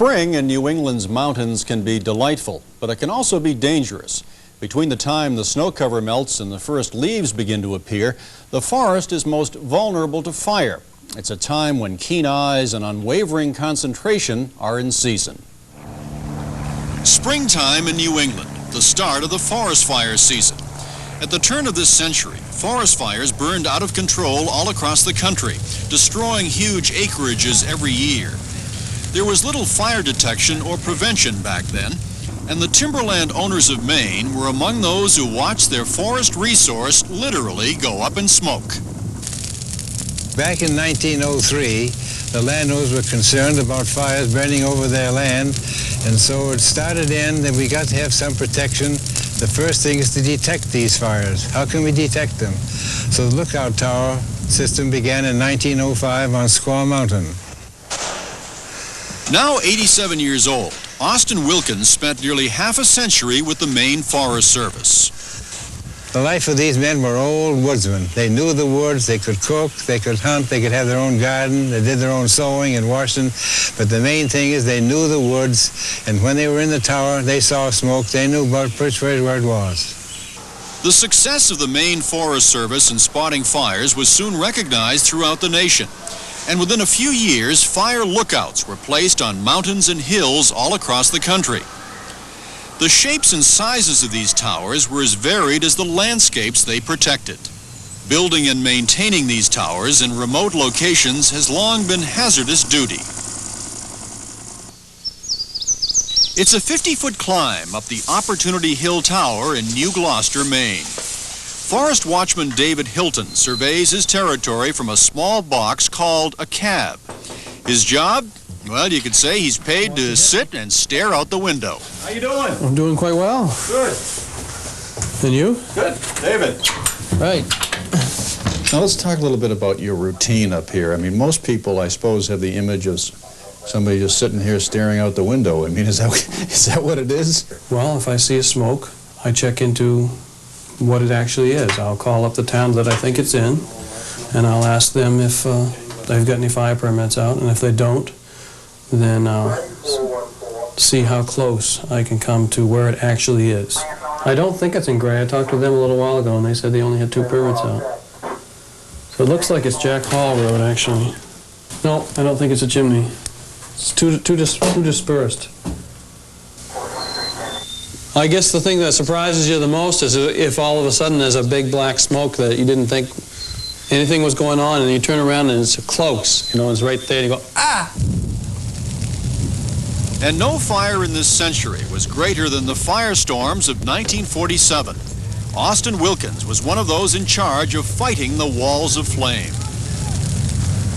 Spring in New England's mountains can be delightful, but it can also be dangerous. Between the time the snow cover melts and the first leaves begin to appear, the forest is most vulnerable to fire. It's a time when keen eyes and unwavering concentration are in season. Springtime in New England, the start of the forest fire season. At the turn of this century, forest fires burned out of control all across the country, destroying huge acreages every year. There was little fire detection or prevention back then, and the timberland owners of Maine were among those who watched their forest resource literally go up in smoke. Back in 1903, the landowners were concerned about fires burning over their land, and so it started in that we got to have some protection. The first thing is to detect these fires. How can we detect them? So the lookout tower system began in 1905 on Squaw Mountain. Now 87 years old, Austin Wilkins spent nearly half a century with the Maine Forest Service. The life of these men were old woodsmen. They knew the woods, they could cook, they could hunt, they could have their own garden, they did their own sewing and washing. But the main thing is they knew the woods, and when they were in the tower, they saw smoke, they knew about which way where it was. The success of the Maine Forest Service in spotting fires was soon recognized throughout the nation. And within a few years, fire lookouts were placed on mountains and hills all across the country. The shapes and sizes of these towers were as varied as the landscapes they protected. Building and maintaining these towers in remote locations has long been hazardous duty. It's a 50-foot climb up the Opportunity Hill Tower in New Gloucester, Maine. Forest watchman David Hilton surveys his territory from a small box called a cab. His job? Well, you could say he's paid to sit and stare out the window. How you doing? I'm doing quite well. Good. And you? Good. David. Right. Now let's talk a little bit about your routine up here. I mean, most people, I suppose, have the image of somebody just sitting here staring out the window. I mean, is that what it is? Well, if I see a smoke, I check into what it actually is. I'll call up the town that I think it's in, and I'll ask them if they've got any fire permits out, and if they don't, then I'll see how close I can come to where it actually is. I don't think it's in Gray. I talked to them a little while ago, and they said they only had 2 permits out. So it looks like it's Jack Hall Road, actually. No, I don't think it's a chimney. It's too dispersed. I guess the thing that surprises you the most is if all of a sudden there's a big black smoke that you didn't think anything was going on, and you turn around and it's close, it's right there, and you go, ah! And no fire in this century was greater than the firestorms of 1947. Austin Wilkins was one of those in charge of fighting the walls of flame.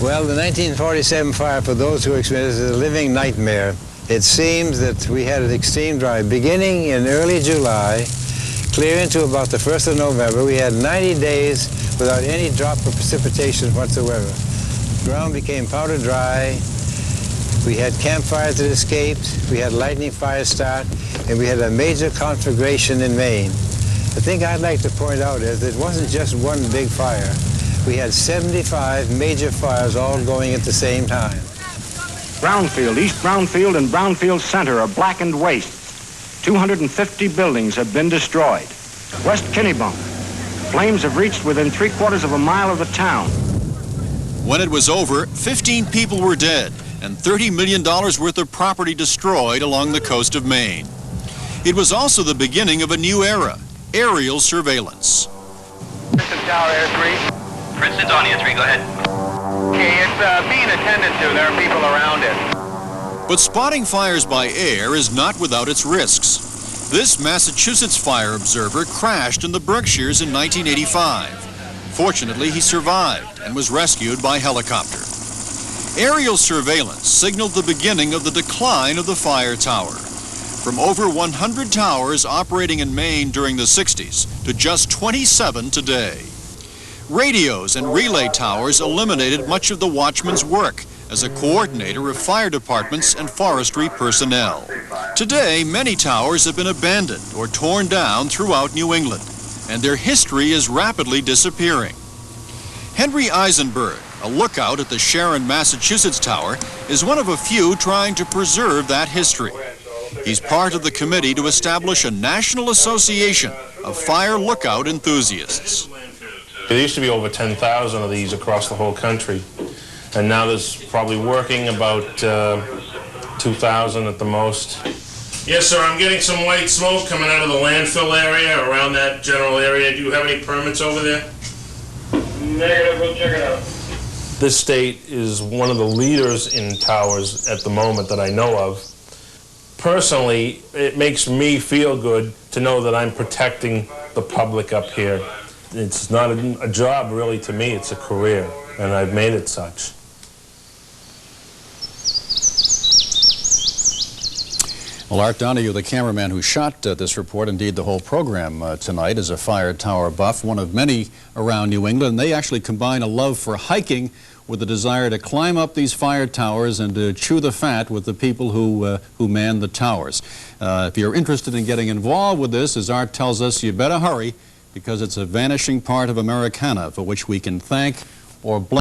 Well, the 1947 fire, for those who experienced it, is a living nightmare. It seems that we had an extreme drought. Beginning in early July, clear into about the 1st of November, we had 90 days without any drop of precipitation whatsoever. The ground became powder dry. We had campfires that escaped. We had lightning fires start, and we had a major conflagration in Maine. The thing I'd like to point out is that it wasn't just one big fire. We had 75 major fires all going at the same time. Brownfield, East Brownfield, and Brownfield Center are blackened wastes. 250 buildings have been destroyed. West Kennebunk, flames have reached within 3/4 of a mile of the town. When it was over, 15 people were dead and $30 million worth of property destroyed along the coast of Maine. It was also the beginning of a new era, aerial surveillance. Princeton Tower, Air 3. Princeton's on Air 3, go ahead. Okay, it's being attended to. There are people around it. But spotting fires by air is not without its risks. This Massachusetts fire observer crashed in the Berkshires in 1985. Fortunately, he survived and was rescued by helicopter. Aerial surveillance signaled the beginning of the decline of the fire tower. From over 100 towers operating in Maine during the 60s to just 27 today. Radios and relay towers eliminated much of the watchman's work as a coordinator of fire departments and forestry personnel. Today, many towers have been abandoned or torn down throughout New England, and their history is rapidly disappearing. Henry Eisenberg, a lookout at the Sharon, Massachusetts tower, is one of a few trying to preserve that history. He's part of the committee to establish a national association of fire lookout enthusiasts. There used to be over 10,000 of these across the whole country, and now there's probably working about 2,000 at the most. Yes, sir, I'm getting some white smoke coming out of the landfill area, around that general area. Do you have any permits over there? Negative, we'll check it out. This state is one of the leaders in towers at the moment that I know of. Personally, it makes me feel good to know that I'm protecting the public up here. It's not a job really to me, it's a career, and I've made it such. Well, Art Donahue, the cameraman who shot this report, indeed the whole program tonight, is a fire tower buff, one of many around New England. They actually combine a love for hiking with a desire to climb up these fire towers and to chew the fat with the people who man the towers. If you're interested in getting involved with this, as Art tells us, you better hurry, because it's a vanishing part of Americana for which we can thank or blame.